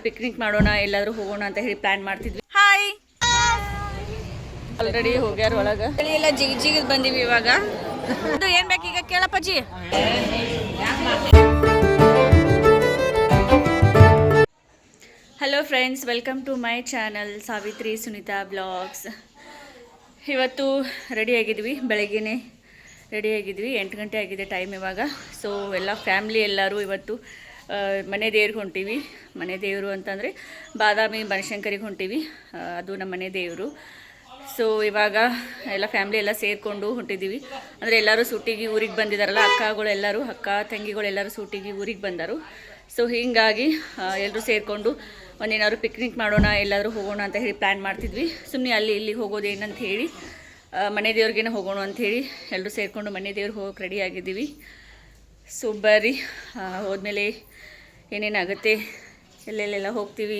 Picnic ಮಾಡೋಣ ಎಲ್ಲಾದ್ರೂ ಹೋಗೋಣ ಅಂತ ಹೇಳಿ ಪ್ಲಾನ್ ಮಾಡ್ತಿದ್ವಿ. ಹಾಯ್, ಆಲ್ರೆಡಿ ಹೋಗ್ಯಾರ ಒಳಗ. ಎಲ್ಲ ಜಿಗಿದ್ ಬಂದಿವಿ ಇವಾಗ. ಅದು ಏನ್ ಬೇಕೀಗ ಕೇಳಪ್ಪಾಜಿ? Hello friends, welcome to my channel Savitri Sunita blogs. ಇವತ್ತು ರೆಡಿಯಾಗಿದ್ವಿ, ಬೆಳಗ್ಗೆನೇ ರೆಡಿಯಾಗಿದ್ವಿ. 8 ಗಂಟೆ ಆಗಿದೆ ಟೈಮ್ ಇವಾಗ. ಸೊ ಎಲ್ಲ ಫ್ಯಾಮ್ಲಿ ಎಲ್ಲರೂ ಇವತ್ತು ಮನೆ ದೇವ್ರಿಗೆ ಹೊಂಟೀವಿ. ಮನೆ ದೇವರು ಅಂತಂದರೆ ಬಾದಾಮಿ ಬನಶಂಕರಿಗೆ ಹೊಂಟೀವಿ. ಅದು ನಮ್ಮ ಮನೆ ದೇವರು. ಸೊ ಇವಾಗ ಎಲ್ಲ ಫ್ಯಾಮ್ಲಿ ಎಲ್ಲ ಸೇರಿಕೊಂಡು ಹೊಂಟಿದ್ದೀವಿ. ಅಂದರೆ ಎಲ್ಲರೂ ಸೂಟಿಗೆ ಊರಿಗೆ ಬಂದಿದ್ದಾರಲ್ಲ, ಅಕ್ಕ ತಂಗಿಗಳೆಲ್ಲರೂ ಸೂಟಿಗೆ ಊರಿಗೆ ಬಂದರು. ಸೊ ಹೀಗಾಗಿ ಎಲ್ಲರೂ ಸೇರಿಕೊಂಡು ಒಂದೇನಾದ್ರು ಪಿಕ್ನಿಕ್ ಮಾಡೋಣ, ಎಲ್ಲಾದರೂ ಹೋಗೋಣ ಅಂತ ಹೇಳಿ ಪ್ಲ್ಯಾನ್ ಮಾಡ್ತಿದ್ವಿ. ಸುಮ್ಮನೆ ಅಲ್ಲಿ ಇಲ್ಲಿ ಹೋಗೋದೇನಂತ ಹೇಳಿ ಮನೆ ದೇವ್ರಿಗೇನೆ ಹೋಗೋಣ ಅಂಥೇಳಿ ಎಲ್ಲರೂ ಸೇರಿಕೊಂಡು ಮನೆ ದೇವ್ರಿಗೆ ಹೋಗೋಕೆ ರೆಡಿ ಆಗಿದ್ದೀವಿ. ಸೊ ಬರ್ರಿ, ಹೋದ್ಮೇಲೆ ಏನೇನಾಗುತ್ತೆ, ಎಲ್ಲೆಲ್ಲೆಲ್ಲ ಹೋಗ್ತೀವಿ,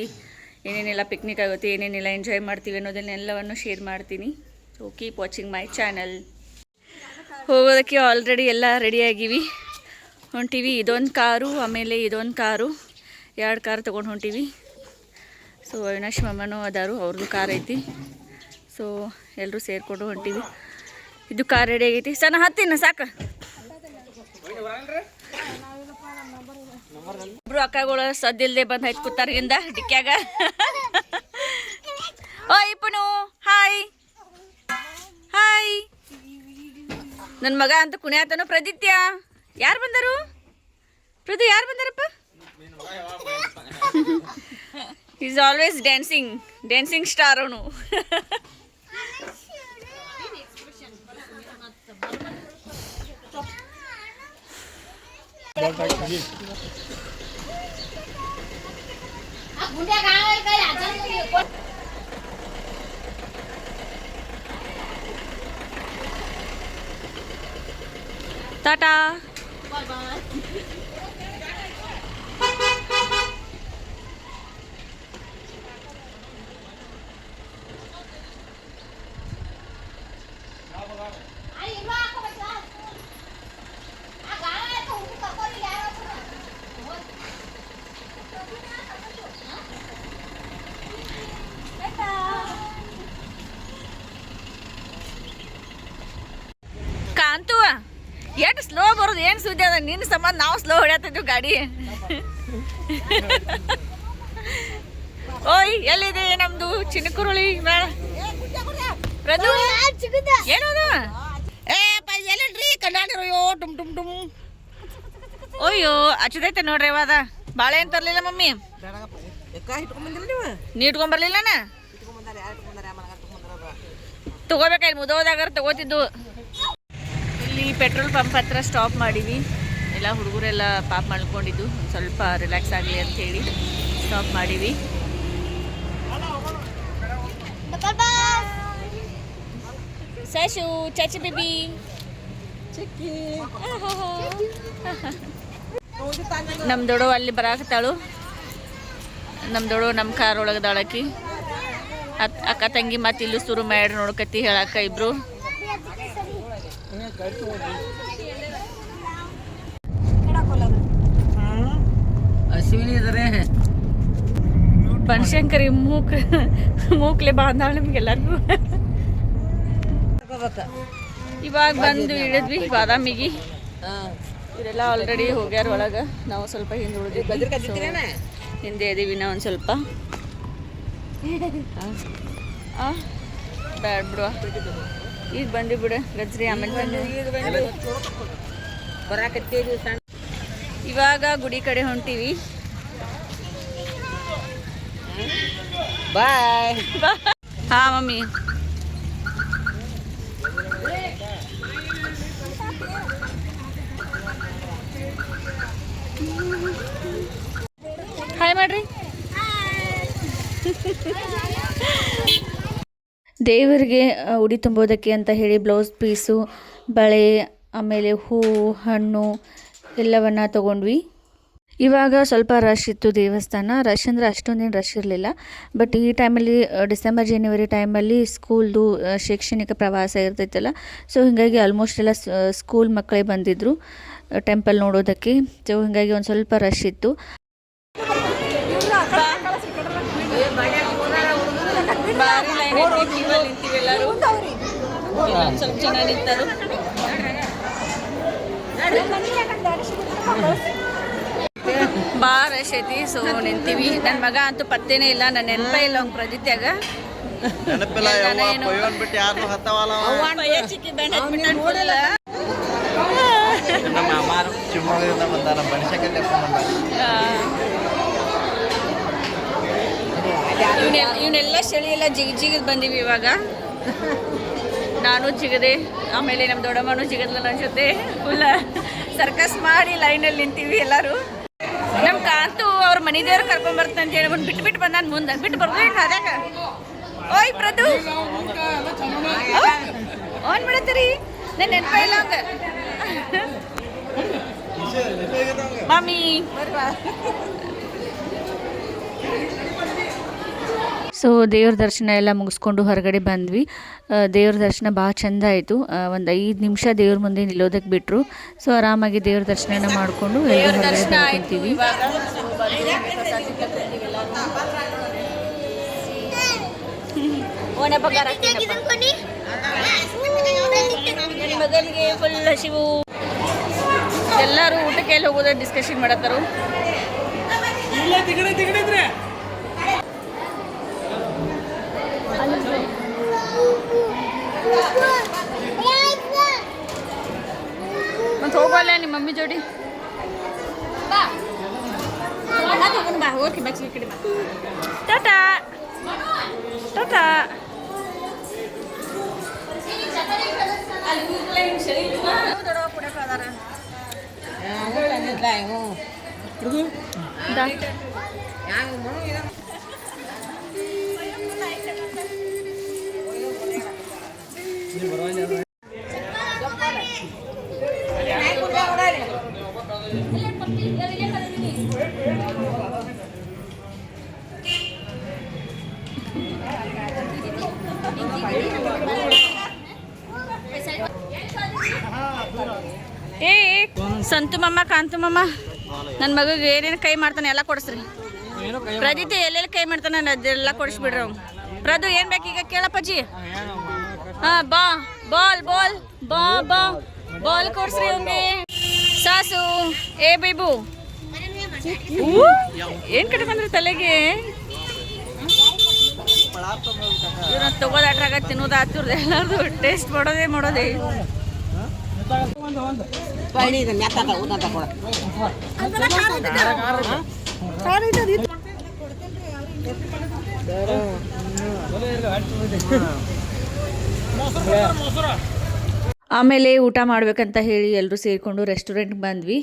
ಏನೇನೆಲ್ಲ ಪಿಕ್ನಿಕ್ ಆಗುತ್ತೆ, ಏನೇನೆಲ್ಲ ಎಂಜಾಯ್ ಮಾಡ್ತೀವಿ ಅನ್ನೋದನ್ನೆಲ್ಲವನ್ನು ಶೇರ್ ಮಾಡ್ತೀನಿ. So keep watching my channel. ಹೋಗೋದಕ್ಕೆ ಆಲ್ರೆಡಿ ಎಲ್ಲ ರೆಡಿಯಾಗಿವಿ, ಹೊಂಟೀವಿ. ಇದೊಂದು ಕಾರು, ಆಮೇಲೆ ಇದೊಂದು ಕಾರು, 2 ಕಾರ್ ತೊಗೊಂಡು ಹೊಂಟೀವಿ. ಸೊ ಅವಿನಾಶ್ ಮಮ್ಮನೂ ಅದಾರು, ಅವ್ರದ್ದು ಕಾರ್ ಐತಿ. ಸೊ ಎಲ್ಲರೂ ಸೇರಿಕೊಂಡು ಹೊಂಟೀವಿ. ಇದು ಕಾರ್ ರೆಡಿ ಆಗೈತಿ. ಸಣ್ಣ ಹತ್ತಿನ ಸಾಕು. ಇಬ್ರು ಅಕ್ಕಗಳು ಸದ್ದಿಲ್ದೆ ಬಂದು ಹಚ್ಚಿ ಕೂತಾರಿಂದ ಡಿಕ್ಕ್ಯಾಗ. ಓ ಇಪ್ಪನು, ಹಾಯ್ ಹಾಯ್. ನನ್ನ ಮಗ ಅಂತ ಕುಣಿಯಾತನು. ಪ್ರದಿತ್ಯ, ಯಾರು ಬಂದರು? ಪ್ರದು ಯಾರು ಬಂದಾರಪ್ಪ? ಈಸ್ ಆಲ್ವೇಸ್ ಡ್ಯಾನ್ಸಿಂಗ್ ಸ್ಟಾರ್ ಅವನು. ಟಾಟಾ. ಕಾಂತು ಎಷ್ಟು ಸ್ಲೋ ಬರೋದು, ಏನು ಸುದ್ದಿ ಅದ? ನಿನ್ನ ಸಂಬಂಧ ನಾವು ಸ್ಲೋ ಹೊಡ್ಯಾತಿದ್ವಿ ಗಾಡಿ. ಓಯ್, ಎಲ್ಲಿದೆ ನಮ್ದು ಚಿನ್ನಕುರುಳಿ ಮೇಳ? ಪ್ರದು ಏನದು? ಎಲ್ಲಿಡ್ರಿ ಕಣ್ಣಾಡಿರೋ ಟುಮ್ ಟುಮ್ ಟುಮ್. ಓಯ್ಯೋ ಹಚ್ಚದೈತೆ ನೋಡ್ರಿ. ಅದ ಬಾಳೆ ಏನು ತರಲಿಲ್ಲ ಮಮ್ಮಿ? ನೀ ಇಟ್ಕೊಂಬರ್ಲಿಲ್ಲನ? ತಗೋಬೇಕಾಯ್ತು, ಮುದೋದಾಗ ತಗೋತಿದ್ದು. ಇಲ್ಲಿ ಪೆಟ್ರೋಲ್ ಪಂಪ್ ಹತ್ರ ಸ್ಟಾಪ್ ಮಾಡೀವಿ. ಎಲ್ಲ ಹುಡುಗರೆಲ್ಲ ಪಾಪ್ ಮಾಡ್ಕೊಂಡಿದ್ದು, ಒಂದು ಸ್ವಲ್ಪ ರಿಲ್ಯಾಕ್ಸ್ ಆಗಲಿ ಅಂಥೇಳಿ ಸ್ಟಾಪ್ ಮಾಡೀವಿ. ಸಶು, ಚಾಚಿ ಬೇಬಿ, ನಮ್ಮ ದೊಡ್ಡ ಅಲ್ಲಿ ಬರಾಕತ್ತಾಳು. ನಮ್ಮ ದೊಡ್ಡ ನಮ್ಮ ಕಾರ್ ಒಳಗದಾಳಕಿ. ಅಕ್ಕ ತಂಗಿ ಮತ್ತೆ ಇಲ್ಲೂ ಶುರು ಮಾಡ್ರಿ ನೋಡ್ಕತ್ತಿ ಹೇಳಕ್ಕ ಇಬ್ರು. ಬನಶಂಕರಿ ಮೂಕ್ಲೆ ಬಾಂಧಾಳ ನಮ್ಗೆಲ್ಲರಿಗೂ. ಇವಾಗ ಬಂದು ಇಳಿದ್ವಿ ಬಾದಾಮಿಗೆ. ಇವರೆಲ್ಲ ಆಲ್ರೆಡಿ ಹೋಗ್ಯಾರ ಒಳಗ. ನಾವು ಸ್ವಲ್ಪ ಹಿಂದೆ ಉಳಿದ್ವಿ, ಹಿಂದೆ ಇದೀವಿ ನಾವು ಒಂದು ಸ್ವಲ್ಪ. ಬ್ಯಾಡ್ ಬಿಡುವ, ಈಗ ಬಂದಿ ಬಿಡು ಗಜ್ರಿ. ಆಮೇಲೆ ಇವಾಗ ಗುಡಿ ಕಡೆ ಹೊಂಟೀವಿ. ಬಾಯ್. ಹಾ ಮಮ್ಮಿ. ಹಾಯ್ ಮಾಡ್ರಿ. ದೇವರಿಗೆ ಉಡಿ ತುಂಬೋದಕ್ಕೆ ಅಂತ ಹೇಳಿ ಬ್ಲೌಸ್ ಪೀಸು, ಬಳೆ, ಆಮೇಲೆ ಹೂವು, ಹಣ್ಣು ಎಲ್ಲವನ್ನು ತೊಗೊಂಡ್ವಿ. ಇವಾಗ ಸ್ವಲ್ಪ ರಶ್ ಇತ್ತು ದೇವಸ್ಥಾನ. ರಶ್ ಅಂದರೆ ಅಷ್ಟೊಂದೇನು ರಶ್ ಇರಲಿಲ್ಲ. ಬಟ್ ಈ ಟೈಮಲ್ಲಿ ಡಿಸೆಂಬರ್ ಜನವರಿ ಟೈಮಲ್ಲಿ ಸ್ಕೂಲ್ದು ಶೈಕ್ಷಣಿಕ ಪ್ರವಾಸ ಇರ್ತೈತಲ್ಲ, ಸೊ ಹೀಗಾಗಿ ಆಲ್ಮೋಸ್ಟ್ ಎಲ್ಲ ಸ್ಕೂಲ್ ಮಕ್ಕಳೇ ಬಂದಿದ್ದರು ಟೆಂಪಲ್ ನೋಡೋದಕ್ಕೆ. ಸೊ ಹೀಗಾಗಿ ಒಂದು ಸ್ವಲ್ಪ ರಶ್ ಇತ್ತು. ಕ್ಯೂವಲ್ಲಿ ನಿಂತೀವಿ ಎಲ್ಲರೂ. ಸ್ವಲ್ಪ ಜನ ನಿಂತರು. ಭಾಳ ರಶ್ ಐತಿ. ಸೊ ನಿಂತೀವಿ. ನನ್ನ ಮಗ ಅಂತೂ ಪತ್ತೇನೇ ಇಲ್ಲ. ನನ್ನ ನೆನಪೇ ಇಲ್ಲ ಅವ್ನು ಪ್ರಜಿತ್ಯಾಗ. ಇವನ್ನೆಲ್ಲ ಚಳಿ ಎಲ್ಲ ಜಿಗಿದ್ ಬಂದೀವಿ ಇವಾಗ. ನಾನು ಜಿಗದೆ, ಆಮೇಲೆ ನಮ್ಮ ದೊಡ್ಡಮ್ಮನೂ ಜಿಗದ್ಲ ನನ್ನ ಜೊತೆ. ಫುಲ್ ಸರ್ಕಸ್ ಮಾಡಿ ಲೈನಲ್ಲಿ ನಿಂತೀವಿ ಎಲ್ಲರೂ. ನಮ್ಮ ಕಾಂತು ಅವ್ರ ಮನೆ ದೇವ್ರು ಕರ್ಕೊಂಬರ್ತ ಅಂತ ಹೇಳಿ ಒಂದು ಬಿಟ್ಟು ಬಂದಾನ ಮುಂದೆ. ಬಿಟ್ಟು ಬರ್ಬೇಕು ಅದಾಗ. ಓಯ್ ಪ್ರದು ಓನ್ ಬಿಡತ್ತೀರಿ. ನನ್ನ ನೆನಪ ಇಲ್ಲ ಹಂಗ. ಮಾಮಿ ಸೊ ದೇವ್ರ ದರ್ಶನ ಎಲ್ಲ ಮುಗಿಸ್ಕೊಂಡು ಹೊರಗಡೆ ಬಂದ್ವಿ. ದೇವ್ರ ದರ್ಶನ ಭಾಳ ಚೆಂದ ಆಯಿತು. ಒಂದು 5 ನಿಮಿಷ ದೇವ್ರ ಮುಂದೆ ನಿಲ್ಲೋದಕ್ಕೆ ಬಿಟ್ಟರು. ಸೊ ಆರಾಮಾಗಿ ದೇವ್ರ ದರ್ಶನ ಮಾಡಿಕೊಂಡು ಎಲ್ಲ ಹೊರಗಡೆ ಬಂದ್ಕೊತೀವಿ. ಮಗನಿಗೆ ಫುಲ್ ಹಸಿವು. ಎಲ್ಲರೂ ಊಟಕ್ಕೆ ಎಲ್ಲಿ ಹೋಗೋದ ಡಿಸ್ಕಷನ್ ಮಾಡತ್ತಾರು. ಮತ್ತೆ ಹೋಗಲ್ಲ ನಿಮ್ಮ ಮಮ್ಮಿ ಜೋಡಿ. ಟಾಟಾ ಟಾಟಾ. ಏ ಸಂತು ಮಮ್ಮ ಕಾಂತು ಮಮ್ಮ ನನ್ನ ಮಗಗೆ ಏನೇನು ಕೈ ಮಾಡ್ತಾನೆ ಎಲ್ಲ ಕೊಡಿಸ್ರಿ. ಪ್ರಜಿತ್ ಎಲ್ಲೆಲ್ಲಿ ಕೈ ಮಾಡ್ತಾನೆ ಅದೆಲ್ಲ ಕೊಡಿಸ್ಬಿಡ್ರಿ ಅವ್ನು. ಪ್ರದು ಏನು ಬೇಕೀಗ ಕೇಳಪ್ಪಜ್ಜಿ. ಹಾಂ ಬಾ ಬಾಲ್ ಬಾಲ್ ಬಾ ಬಾ ಬಾಲ್ ಕೊಡಿಸ್ರಿ ಅವನಿಗೆ. ಸಾಸು ಏ ಬೈಬು ಏನು ಕಡೆ ಬಂದ್ರಿ ತಲೆಗೆ. ಇವ್ರ ತಗೋದಾಟ್ರಾಗ ತಿನ್ನೋದು ಆತಿರ್ದು ಎಲ್ಲರದು ಟೇಸ್ಟ್ ಮಾಡೋದೇ. ಆಮೇಲೆ ಊಟ ಮಾಡ್ಬೇಕಂತ ಹೇಳಿ ಎಲ್ಲರೂ ಸೇರಿಕೊಂಡು ರೆಸ್ಟೋರೆಂಟ್ಗೆ ಬಂದ್ವಿ.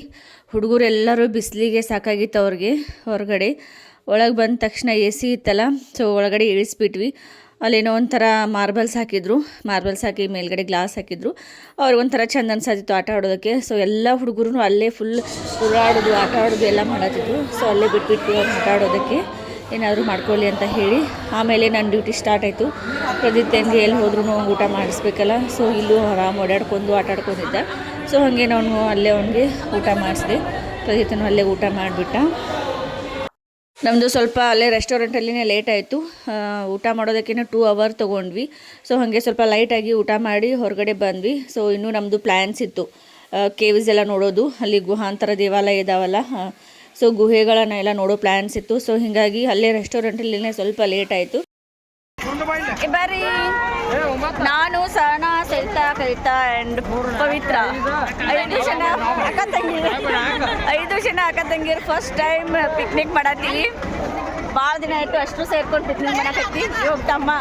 ಹುಡುಗರು ಎಲ್ಲರೂ ಬಿಸಿಲಿಗೆ ಸಾಕಾಗಿತ್ತು ಅವ್ರಿಗೆ. ಹೊರಗಡೆ ಒಳಗೆ ಬಂದ ತಕ್ಷಣ AC ಇತ್ತಲ್ಲ, ಸೊ ಒಳಗಡೆ ಇಳಿಸ್ಬಿಟ್ವಿ. ಅಲ್ಲೇನೋ ಒಂಥರ ಮಾರ್ಬಲ್ಸ್ ಹಾಕಿದ್ರು. ಮಾರ್ಬಲ್ಸ್ ಹಾಕಿ ಮೇಲ್ಗಡೆ ಗ್ಲಾಸ್ ಹಾಕಿದ್ರು. ಅವ್ರಿಗೊಂಥರ ಚೆಂದ ಅನ್ಸಾತಿತ್ತು ಆಟ ಆಡೋದಕ್ಕೆ. ಸೊ ಎಲ್ಲ ಹುಡುಗರು ಅಲ್ಲೇ ಫುಲ್ ಉರುಳಾಡೋದು ಆಟ ಆಡೋದು ಎಲ್ಲ ಮಾಡತ್ತಿದ್ರು. ಸೊ ಅಲ್ಲೇ ಬಿಟ್ಬಿಟ್ಟು ಅವ್ರು ಆಟ ಆಡೋದಕ್ಕೆ ಏನಾದರೂ ಮಾಡ್ಕೊಳ್ಳಿ ಅಂತ ಹೇಳಿ. ಆಮೇಲೆ ನನ್ನ ಡ್ಯೂಟಿ ಸ್ಟಾರ್ಟ್ ಆಯಿತು. ಪ್ರದೀಪ್ಗೆ ಎಲ್ಲಿ ಹೋದ್ರೂ ಊಟ ಮಾಡಿಸ್ಬೇಕಲ್ಲ. ಸೊ ಇಲ್ಲೂ ಆರಾಮ್ ಓಡಾಡ್ಕೊಂಡು ಆಟ ಆಡ್ಕೊಂಡಿದ್ದ. ಸೊ ಹಾಗೆ ನಾನು ಅಲ್ಲೇ ಅವನಿಗೆ ಊಟ ಮಾಡಿಸಿದೆ. ಪ್ರದೀಪ್ನು ಅಲ್ಲೇ ಊಟ ಮಾಡಿಬಿಟ್ಟ. ನಮ್ಮದು ಸ್ವಲ್ಪ ಅಲ್ಲೇ ರೆಸ್ಟೋರೆಂಟಲ್ಲಿನೇ ಲೇಟ್ ಆಯಿತು. ಊಟ ಮಾಡೋದಕ್ಕೇನೆ 2 ಅವರ್ ತೊಗೊಂಡ್ವಿ. ಸೊ ಹಾಗೆ ಸ್ವಲ್ಪ ಲೈಟಾಗಿ ಊಟ ಮಾಡಿ ಹೊರಗಡೆ ಬಂದ್ವಿ. ಸೊ ಇನ್ನೂ ನಮ್ಮದು ಪ್ಲ್ಯಾನ್ಸ್ ಇತ್ತು ಕೇವ್ಸ್ ಎಲ್ಲ ನೋಡೋದು. ಅಲ್ಲಿ ಗುಹಾಂತರ ದೇವಾಲಯ ಇದ್ದಾವಲ್ಲ, ಸೊ ಗುಹೆಗಳನ್ನು ಎಲ್ಲ ನೋಡೋ ಪ್ಲ್ಯಾನ್ಸ್ ಇತ್ತು. ಸೊ ಹೀಗಾಗಿ ಅಲ್ಲೇ ರೆಸ್ಟೋರೆಂಟಲ್ಲಿನೇ ಸ್ವಲ್ಪ ಲೇಟ್ ಆಯಿತು. ಬರ್ರಿ, ನಾನು ಸಹನ, ಸರಿತಾ, ಕವಿತಾ ಆ್ಯಂಡ್ ಪವಿತ್ರ 5 ಜನ ಅಕ್ಕ ತಂಗಿರು ಫಸ್ಟ್ ಟೈಮ್ ಪಿಕ್ನಿಕ್ ಮಾಡತ್ತೀವಿ. ಭಾಳ ದಿನ ಆಯಿತು ಅಷ್ಟು ಸೇರ್ಕೊಂಡು ಪಿಕ್ನಿಕ್ ಮಾಡಕತ್ತಿ. ಇವಾಗ ತಮ್ಮ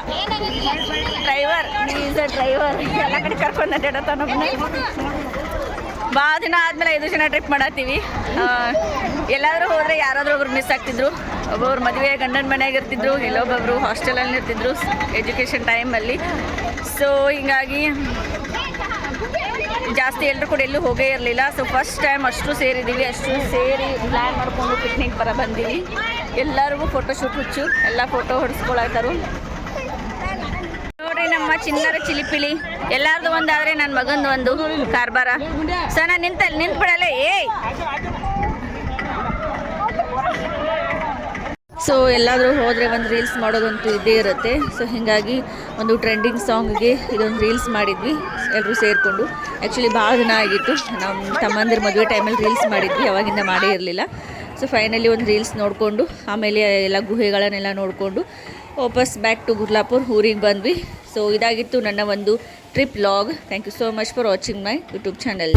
ಡ್ರೈವರ್ ಎಲ್ಲ ಕಡೆ ಕರ್ಕೊಂಡು ಅಡ್ಡಾಡತ್ತ. ನಮ್ಮನ್ನ ಭಾಳ ದಿನ ಆದಮೇಲೆ 5 ಜನ ಟ್ರಿಪ್ ಮಾಡತ್ತೀವಿ. ಎಲ್ಲಾದರೂ ಹೋದರೆ ಯಾರಾದರೂ ಒಬ್ರು ಮಿಸ್ ಆಗ್ತಿದ್ರು. ಒಬ್ಬೊಬ್ರು ಮದುವೆ ಗಂಡನ ಮನೆಯಾಗ ಇರ್ತಿದ್ರು, ಇಲ್ಲೊಬ್ಬೊಬ್ರು ಹಾಸ್ಟೆಲಲ್ಲಿ ಇರ್ತಿದ್ರು ಎಜುಕೇಷನ್ ಟೈಮಲ್ಲಿ. ಸೊ ಹೀಗಾಗಿ ಜಾಸ್ತಿ ಎಲ್ಲರೂ ಕೂಡ ಎಲ್ಲೂ ಹೋಗೇ ಇರಲಿಲ್ಲ. ಸೊ ಫಸ್ಟ್ ಟೈಮ್ ಅಷ್ಟು ಸೇರಿದ್ದೀವಿ. ಅಷ್ಟು ಸೇರಿ ಪ್ಲ್ಯಾನ್ ಮಾಡಿಕೊಂಡು ಪಿಕ್ನಿಕ್ ಬಂದೀವಿ. ಎಲ್ಲರಿಗೂ ಫೋಟೋಶೂಟ್ ಹುಚ್ಚು, ಎಲ್ಲ ಫೋಟೋ ಹೊಡಿಸ್ಕೊಳತ್ತಾರು. ನೋಡ್ರಿ ನಮ್ಮ ಚಿನ್ನರ ಚಿಲಿಪಿಲಿ ಎಲ್ಲಾರ್ದು ಒಂದಾದ್ರೆ ನನ್ನ ಮಗಂದು ಒಂದು ಕಾರ್ಬಾರ. ಸೊ ನಾನು ನಿಂತು ಬಿಡಲ್ಲ. ಸೊ ಎಲ್ಲಾದರೂ ಹೋದರೆ ಒಂದು ರೀಲ್ಸ್ ಮಾಡೋದಂತೂ ಇದ್ದೇ ಇರುತ್ತೆ. ಸೊ ಹೀಗಾಗಿ ಒಂದು ಟ್ರೆಂಡಿಂಗ್ ಸಾಂಗ್ಗೆ ಇದೊಂದು ರೀಲ್ಸ್ ಮಾಡಿದ್ವಿ ಎಲ್ಲರೂ ಸೇರಿಕೊಂಡು. ಆ್ಯಕ್ಚುಲಿ ಭಾಳ ದಿನ ಆಗಿತ್ತು, ನಮ್ಮ ತಮ್ಮಂದಿರ ಮದುವೆ ಟೈಮಲ್ಲಿ ರೀಲ್ಸ್ ಮಾಡಿದ್ವಿ, ಅವಾಗಿಂದ ಮಾಡೇ ಇರಲಿಲ್ಲ. ಸೊ ಫೈನಲಿ ಒಂದು ರೀಲ್ಸ್ ನೋಡಿಕೊಂಡು ಆಮೇಲೆ ಎಲ್ಲ ಗುಹೆಗಳನ್ನೆಲ್ಲ ನೋಡಿಕೊಂಡು ವಾಪಸ್ ಬ್ಯಾಕ್ ಟು ಗುರ್ಲಾಪುರ್ ಊರಿಗೆ ಬಂದ್ವಿ. ಸೊ ಇದಾಗಿತ್ತು ನನ್ನ ಒಂದು trip log. Thank you so much for watching my YouTube channel.